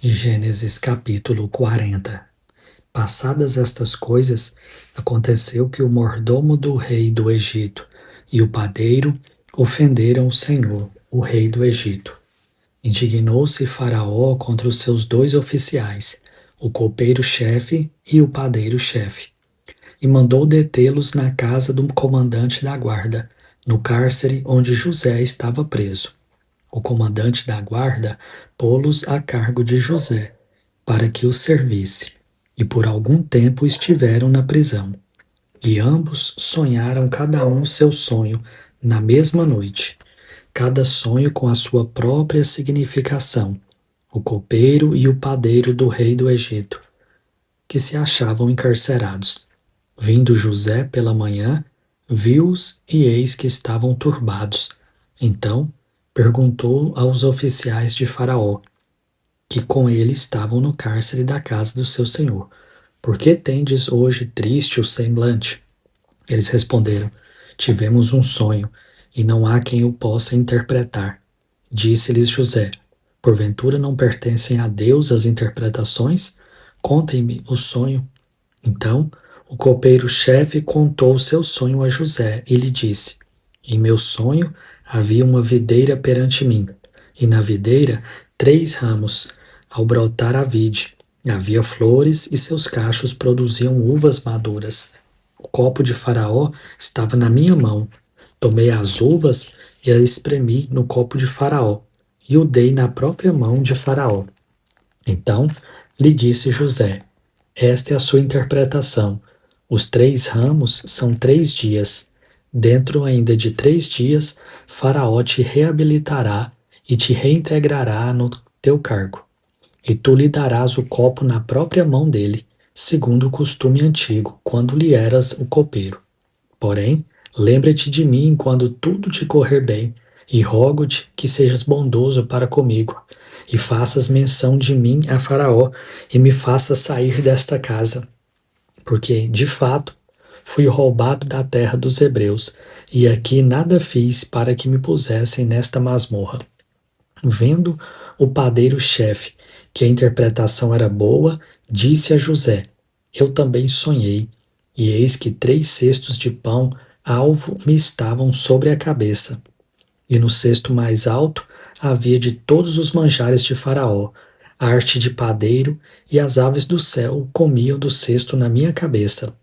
Gênesis capítulo 40. Passadas estas coisas, aconteceu que o mordomo do rei do Egito e o padeiro ofenderam o Senhor, o rei do Egito. Indignou-se Faraó contra os seus dois oficiais, o copeiro-chefe e o padeiro-chefe, e mandou detê-los na casa do comandante da guarda, no cárcere onde José estava preso. O comandante da guarda pô-los a cargo de José, para que os servisse, e por algum tempo estiveram na prisão. E ambos sonharam cada um seu sonho na mesma noite, cada sonho com a sua própria significação, o copeiro e o padeiro do rei do Egito, que se achavam encarcerados. Vindo José pela manhã, viu-os e eis que estavam turbados. Então perguntou aos oficiais de Faraó, que com ele estavam no cárcere da casa do seu senhor: Por que tendes hoje triste o semblante? Eles responderam: Tivemos um sonho, e não há quem o possa interpretar. Disse-lhes José: Porventura não pertencem a Deus as interpretações? Contem-me o sonho. Então o copeiro-chefe contou o seu sonho a José e lhe disse: Em meu sonho havia uma videira perante mim, e na videira 3 ramos. Ao brotar a vide, havia flores e seus cachos produziam uvas maduras. O copo de Faraó estava na minha mão. Tomei as uvas e as espremi no copo de Faraó, e o dei na própria mão de Faraó. Então lhe disse José: Esta é a sua interpretação. Os 3 ramos são 3 dias. Dentro ainda de 3 dias, Faraó te reabilitará e te reintegrará no teu cargo. E tu lhe darás o copo na própria mão dele, segundo o costume antigo, quando lhe eras o copeiro. Porém, lembra-te de mim quando tudo te correr bem, e rogo-te que sejas bondoso para comigo, e faças menção de mim a Faraó, e me faças sair desta casa. Porque, de fato, fui roubado da terra dos hebreus, e aqui nada fiz para que me pusessem nesta masmorra. Vendo o padeiro-chefe que a interpretação era boa, disse a José: Eu também sonhei, e eis que 3 cestos de pão alvo me estavam sobre a cabeça. E no cesto mais alto havia de todos os manjares de Faraó, arte de padeiro, e as aves do céu comiam do cesto na minha cabeça.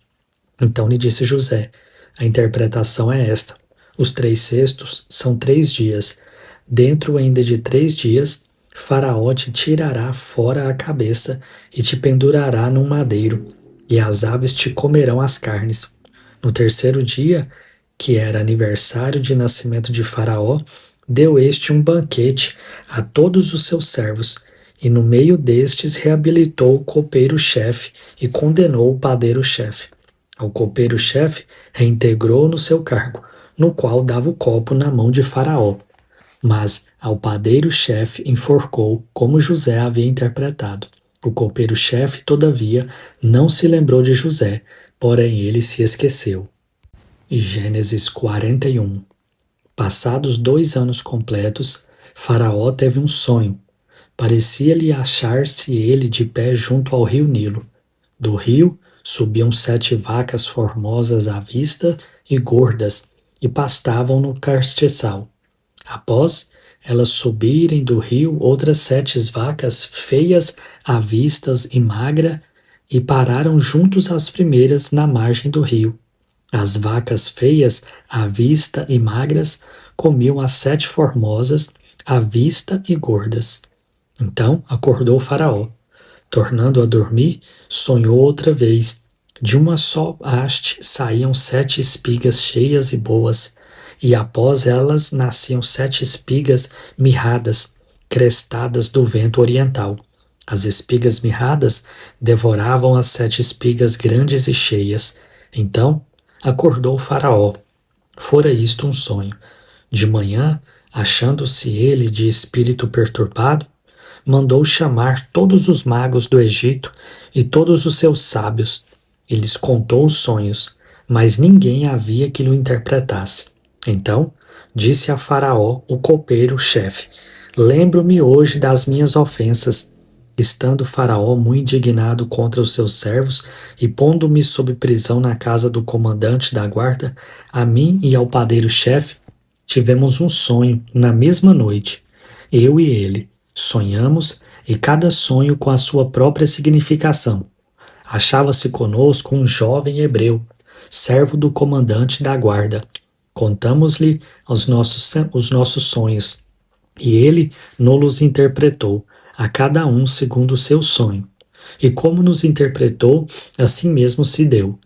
Então lhe disse José: A interpretação é esta: os 3 cestos são 3 dias. Dentro ainda de 3 dias, Faraó te tirará fora a cabeça e te pendurará num madeiro, e as aves te comerão as carnes. No 3º dia, que era aniversário de nascimento de Faraó, deu este um banquete a todos os seus servos, e no meio destes reabilitou o copeiro-chefe e condenou o padeiro-chefe. Ao copeiro-chefe reintegrou no seu cargo, no qual dava o copo na mão de Faraó. Mas ao padeiro-chefe enforcou, como José havia interpretado. O copeiro-chefe, todavia, não se lembrou de José, porém ele se esqueceu. Gênesis 41. Passados 2 anos completos, Faraó teve um sonho. Parecia-lhe achar-se ele de pé junto ao rio Nilo. Do rio subiam 7 vacas formosas à vista e gordas, e pastavam no castiçal. Após elas subirem do rio, outras 7 vacas feias à vistas e magra, e pararam juntos às primeiras na margem do rio. As vacas feias à vista e magras comiam as 7 formosas à vista e gordas. Então acordou Faraó. Tornando a dormir, sonhou outra vez. De uma só haste saíam 7 espigas cheias e boas, e após elas nasciam 7 espigas mirradas, crestadas do vento oriental. As espigas mirradas devoravam as 7 espigas grandes e cheias. Então acordou Faraó. Fora isto um sonho. De manhã, achando-se ele de espírito perturbado, mandou chamar todos os magos do Egito e todos os seus sábios. E lhes contou os sonhos, mas ninguém havia que lhe interpretasse. Então disse a Faraó, o copeiro-chefe: Lembro-me hoje das minhas ofensas, estando Faraó muito indignado contra os seus servos e pondo-me sob prisão na casa do comandante da guarda, a mim e ao padeiro-chefe, tivemos um sonho na mesma noite. Eu e ele sonhamos, e cada sonho com a sua própria significação. Achava-se conosco um jovem hebreu, servo do comandante da guarda. Contamos-lhe os nossos sonhos, e ele nos interpretou, a cada um segundo o seu sonho. E como nos interpretou, assim mesmo se deu.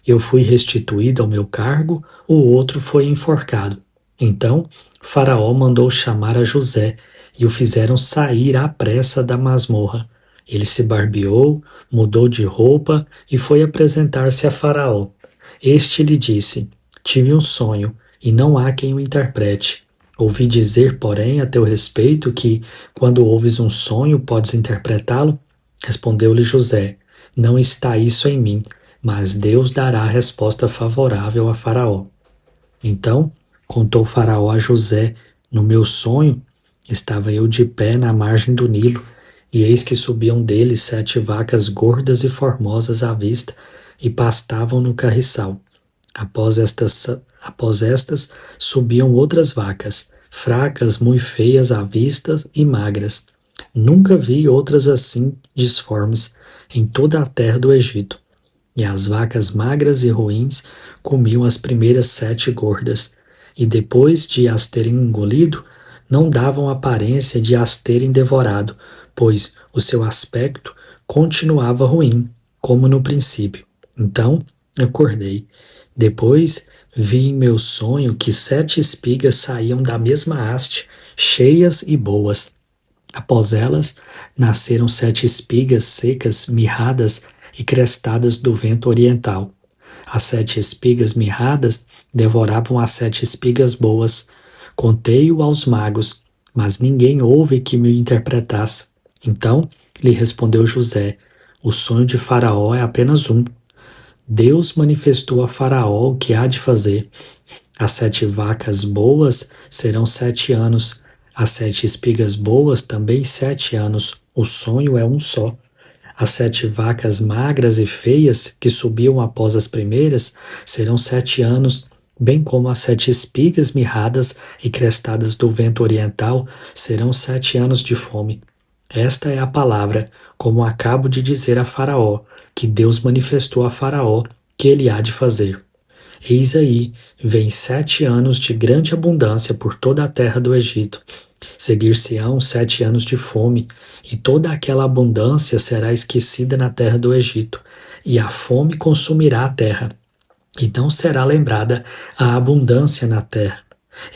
Eu fui restituído ao meu cargo, o outro foi enforcado. Então Faraó mandou chamar a José, e o fizeram sair à pressa da masmorra. Ele se barbeou, mudou de roupa e foi apresentar-se a Faraó. Este lhe disse: Tive um sonho, e não há quem o interprete. Ouvi dizer, porém, a teu respeito que, quando ouves um sonho, podes interpretá-lo? Respondeu-lhe José: Não está isso em mim, mas Deus dará a resposta favorável a Faraó. Então contou Faraó a José: No meu sonho, estava eu de pé na margem do Nilo, e eis que subiam dele 7 vacas gordas e formosas à vista, e pastavam no carriçal. Após estas subiam outras vacas, fracas, muito feias à vista e magras. Nunca vi outras assim disformes em toda a terra do Egito. E as vacas magras e ruins comiam as primeiras 7 gordas, e depois de as terem engolido, não davam aparência de as terem devorado, pois o seu aspecto continuava ruim, como no princípio. Então acordei. Depois vi em meu sonho que 7 espigas saíam da mesma haste, cheias e boas. Após elas, nasceram 7 espigas secas, mirradas e crestadas do vento oriental. As 7 espigas mirradas devoravam as 7 espigas boas. Contei-o aos magos, mas ninguém houve que me interpretasse. Então lhe respondeu José: O sonho de Faraó é apenas um. Deus manifestou a Faraó o que há de fazer. As 7 vacas boas serão 7 anos, as 7 espigas boas também 7 anos. O sonho é um só. As 7 vacas magras e feias, que subiam após as primeiras, serão 7 anos, bem como as 7 espigas mirradas e crestadas do vento oriental serão 7 anos de fome. Esta é a palavra, como acabo de dizer a Faraó, que Deus manifestou a Faraó, que ele há de fazer. Eis aí, vem 7 anos de grande abundância por toda a terra do Egito. Seguir-se-ão 7 anos de fome, e toda aquela abundância será esquecida na terra do Egito, e a fome consumirá a terra, e não será lembrada a abundância na terra,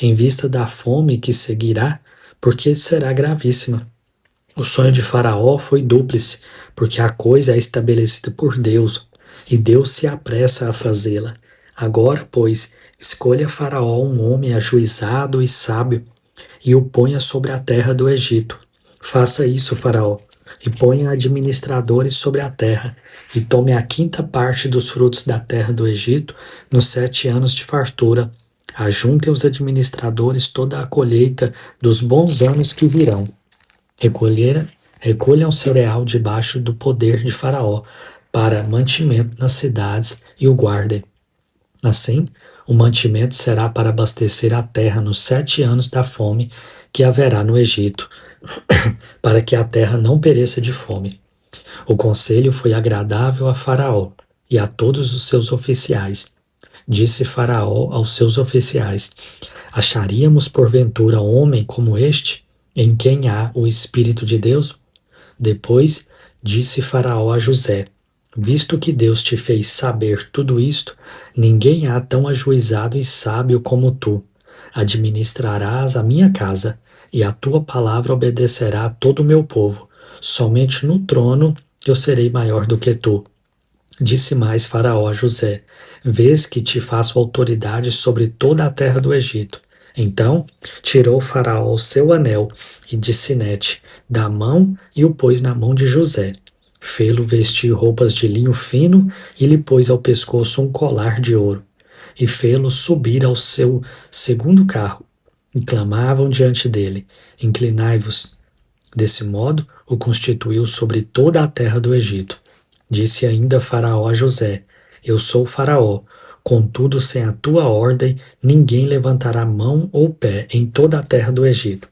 em vista da fome que seguirá, porque será gravíssima. O sonho de Faraó foi dúplice, porque a coisa é estabelecida por Deus, e Deus se apressa a fazê-la. Agora, pois, escolha Faraó um homem ajuizado e sábio, e o ponha sobre a terra do Egito. Faça isso, Faraó, e ponha administradores sobre a terra, e tome a 5ª parte dos frutos da terra do Egito nos 7 anos de fartura. Ajuntem os administradores toda a colheita dos bons anos que virão. Recolham cereal debaixo do poder de Faraó, para mantimento nas cidades, e o guardem. Assim, o mantimento será para abastecer a terra nos 7 anos da fome que haverá no Egito, para que a terra não pereça de fome. O conselho foi agradável a Faraó e a todos os seus oficiais. Disse Faraó aos seus oficiais: Acharíamos porventura homem como este, em quem há o Espírito de Deus? Depois disse Faraó a José: Visto que Deus te fez saber tudo isto, ninguém há tão ajuizado e sábio como tu. Administrarás a minha casa, e a tua palavra obedecerá a todo o meu povo. Somente no trono eu serei maior do que tu. Disse mais Faraó a José: Vês que te faço autoridade sobre toda a terra do Egito. Então tirou Faraó o seu anel e de sinete da mão e o pôs na mão de José. Fê-lo vestir roupas de linho fino e lhe pôs ao pescoço um colar de ouro. E fê-lo subir ao seu segundo carro. E clamavam diante dele: Inclinai-vos. Desse modo, o constituiu sobre toda a terra do Egito. Disse ainda Faraó a José: Eu sou Faraó, contudo, sem a tua ordem, ninguém levantará mão ou pé em toda a terra do Egito.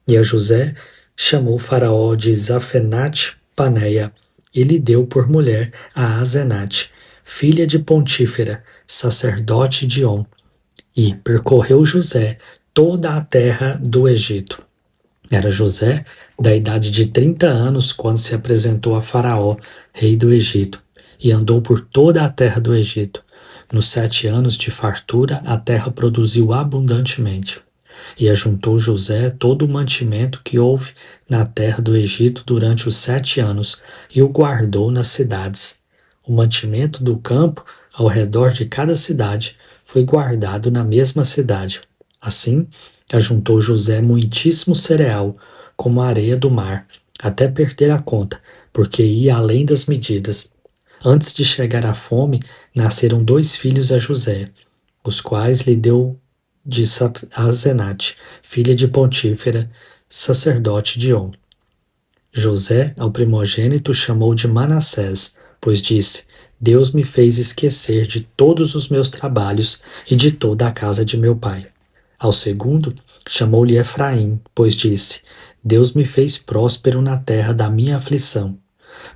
E a José chamou Faraó de Zafenate Paneia, e lhe deu por mulher a Azenate, filha de Pontífera, sacerdote de On. E percorreu José toda a terra do Egito. Era José da idade de 30 anos quando se apresentou a Faraó, rei do Egito, e andou por toda a terra do Egito. Nos 7 anos de fartura, a terra produziu abundantemente. E ajuntou José todo o mantimento que houve na terra do Egito durante os 7 anos, e o guardou nas cidades. O mantimento do campo ao redor de cada cidade foi guardado na mesma cidade. Assim, ajuntou José muitíssimo cereal, como a areia do mar, até perder a conta, porque ia além das medidas. Antes de chegar à fome, nasceram 2 filhos a José, os quais lhe deu de Azenate, filha de Pontífera, sacerdote de On. José, ao primogênito, chamou de Manassés, pois disse: Deus me fez esquecer de todos os meus trabalhos e de toda a casa de meu pai. Ao segundo, chamou-lhe Efraim, pois disse: Deus me fez próspero na terra da minha aflição.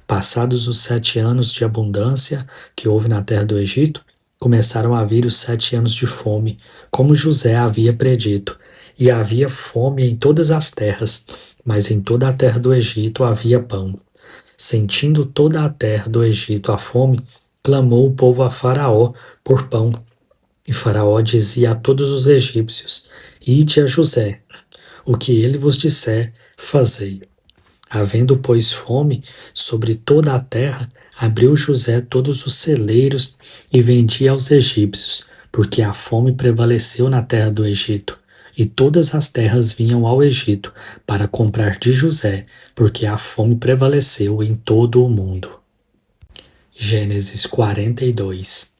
Passados os 7 anos de abundância que houve na terra do Egito, começaram a vir os 7 anos de fome, como José havia predito, e havia fome em todas as terras, mas em toda a terra do Egito havia pão. Sentindo toda a terra do Egito a fome, clamou o povo a Faraó por pão. E Faraó dizia a todos os egípcios: Ide a José, o que ele vos disser, fazei. Havendo, pois, fome sobre toda a terra, abriu José todos os celeiros e vendia aos egípcios, porque a fome prevaleceu na terra do Egito. E todas as terras vinham ao Egito para comprar de José, porque a fome prevaleceu em todo o mundo. Gênesis 42.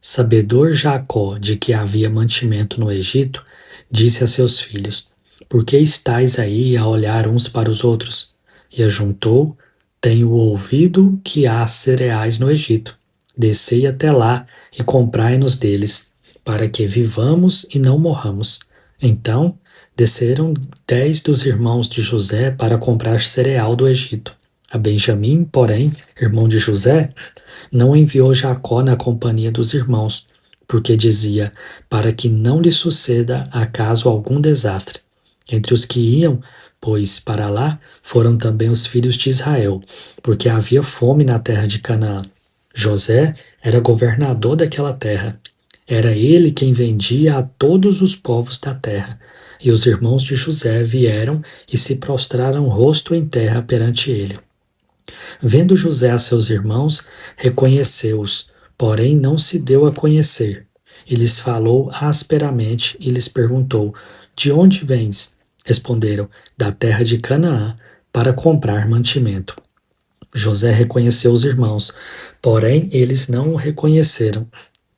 Sabedor Jacó de que havia mantimento no Egito, disse a seus filhos: Por que estáis aí a olhar uns para os outros? E ajuntou: Tenho ouvido que há cereais no Egito. Descei até lá e comprai-nos deles, para que vivamos e não morramos. Então desceram 10 dos irmãos de José para comprar cereal do Egito. A Benjamim, porém, irmão de José, não enviou Jacó na companhia dos irmãos, porque dizia: para que não lhe suceda acaso algum desastre. Entre os que iam, pois, para lá, foram também os filhos de Israel, porque havia fome na terra de Canaã. José era governador daquela terra. Era ele quem vendia a todos os povos da terra. E os irmãos de José vieram e se prostraram rosto em terra perante ele. Vendo José a seus irmãos, reconheceu-os, porém não se deu a conhecer. E lhes falou asperamente e lhes perguntou: De onde vens? Responderam: Da terra de Canaã, para comprar mantimento. José reconheceu os irmãos, porém eles não o reconheceram.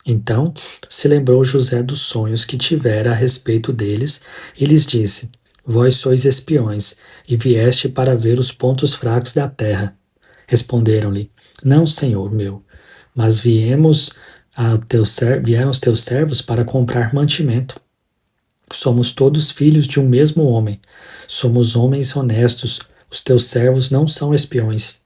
Então se lembrou José dos sonhos que tivera a respeito deles e lhes disse: Vós sois espiões, e vieste para ver os pontos fracos da terra. Responderam-lhe: Não, senhor meu, mas vieram os teus servos para comprar mantimento. Somos todos filhos de um mesmo homem. Somos homens honestos. Os teus servos não são espiões.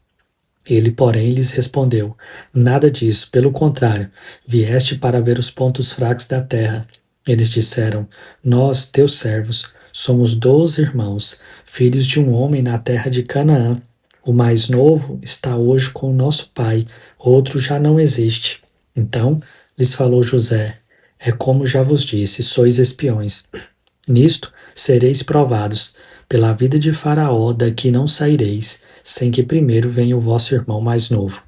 Ele, porém, lhes respondeu: Nada disso, pelo contrário, vieste para ver os pontos fracos da terra. Eles disseram: Nós, teus servos, somos 12 irmãos, filhos de um homem na terra de Canaã. O mais novo está hoje com o nosso pai, outro já não existe. Então lhes falou José: É como já vos disse, sois espiões. Nisto sereis provados. Pela vida de Faraó daqui não saireis, sem que primeiro venha o vosso irmão mais novo.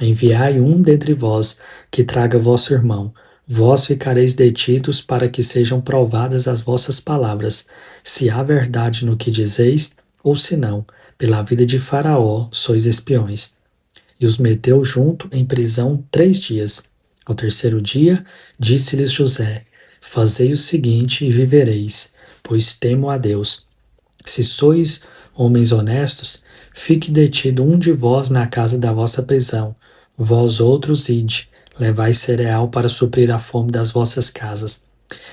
Enviai um dentre vós que traga vosso irmão. Vós ficareis detidos para que sejam provadas as vossas palavras, se há verdade no que dizeis, ou se não. Pela vida de Faraó sois espiões. E os meteu junto em prisão 3 dias. Ao terceiro dia, disse-lhes José: Fazei o seguinte e vivereis, pois temo a Deus. Se sois Homens honestos, fique detido um de vós na casa da vossa prisão. Vós outros ide, levai cereal para suprir a fome das vossas casas.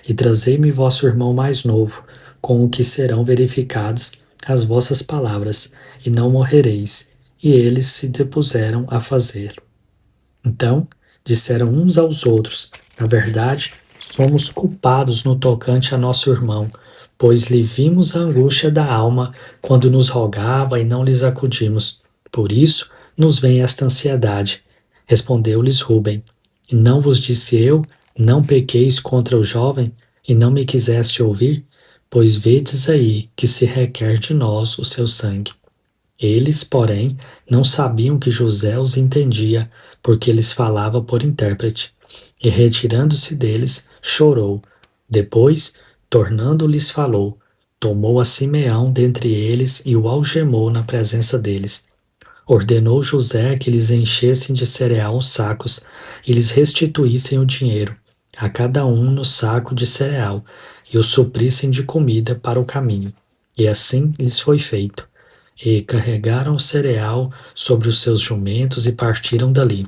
E trazei-me vosso irmão mais novo, com o que serão verificadas as vossas palavras, e não morrereis. E eles se depuseram a fazer. Então disseram uns aos outros: na verdade, somos culpados no tocante a nosso irmão, pois lhe vimos a angústia da alma quando nos rogava e não lhes acudimos. Por isso nos vem esta ansiedade. Respondeu-lhes Rúben: e não vos disse eu, não pequeis contra o jovem, e não me quiseste ouvir? Pois vedes aí que se requer de nós o seu sangue. Eles, porém, não sabiam que José os entendia, porque lhes falava por intérprete. E retirando-se deles, chorou. Depois, tornando-lhes falou, tomou a Simeão dentre eles e o algemou na presença deles. Ordenou José que lhes enchessem de cereal os sacos e lhes restituíssem o dinheiro, a cada um no saco de cereal, e o suprissem de comida para o caminho. E assim lhes foi feito. E carregaram o cereal sobre os seus jumentos e partiram dali.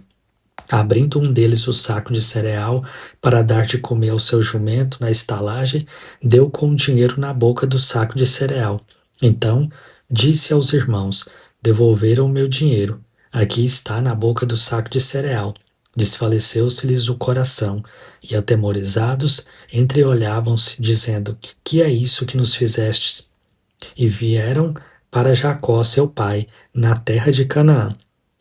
Abrindo um deles o saco de cereal para dar de comer ao seu jumento na estalagem, deu com o dinheiro na boca do saco de cereal. Então disse aos irmãos: devolveram o meu dinheiro. Aqui está na boca do saco de cereal. Desfaleceu-se-lhes o coração, e atemorizados entreolhavam-se, dizendo: que é isso que nos fizestes? E vieram para Jacó, seu pai, na terra de Canaã.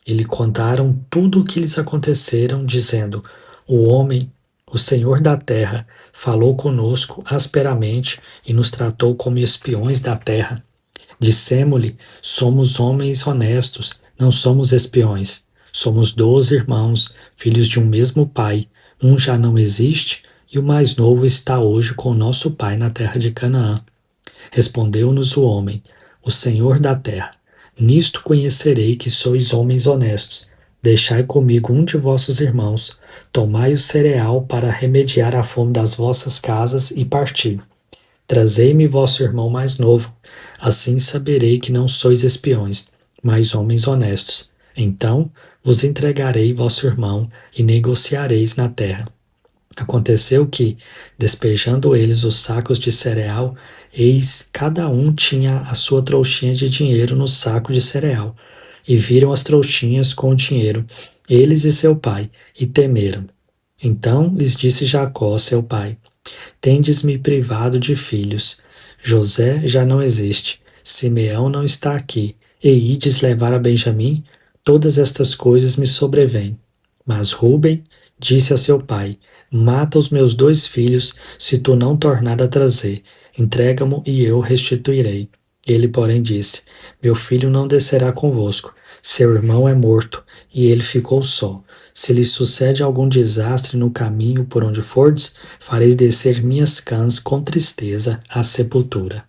E lhe contaram tudo o que lhes aconteceram, dizendo: o homem, o Senhor da terra, falou conosco asperamente e nos tratou como espiões da terra. Dissemo-lhe: somos homens honestos, não somos espiões. Somos 12 irmãos, filhos de um mesmo pai. Um já não existe e o mais novo está hoje com nosso pai na terra de Canaã. Respondeu-nos o homem: o Senhor da terra, nisto conhecerei que sois homens honestos. Deixai comigo um de vossos irmãos, tomai o cereal para remediar a fome das vossas casas e parti. Trazei-me vosso irmão mais novo, assim saberei que não sois espiões, mas homens honestos. Então vos entregarei vosso irmão e negociareis na terra. Aconteceu que, despejando eles os sacos de cereal, eis cada um tinha a sua trouxinha de dinheiro no saco de cereal. E viram as trouxinhas com o dinheiro, eles e seu pai, e temeram. Então lhes disse Jacó, seu pai: tendes-me privado de filhos. José já não existe, Simeão não está aqui, e ides levar a Benjamim? Todas estas coisas me sobrevêm. Mas Rúben disse a seu pai: mata os meus 2 filhos, se tu não tornar a trazer. Entrega-mo e eu restituirei. Ele, porém, disse: meu filho não descerá convosco. Seu irmão é morto, e ele ficou só. Se lhe sucede algum desastre no caminho por onde fordes, fareis descer minhas cãs com tristeza à sepultura.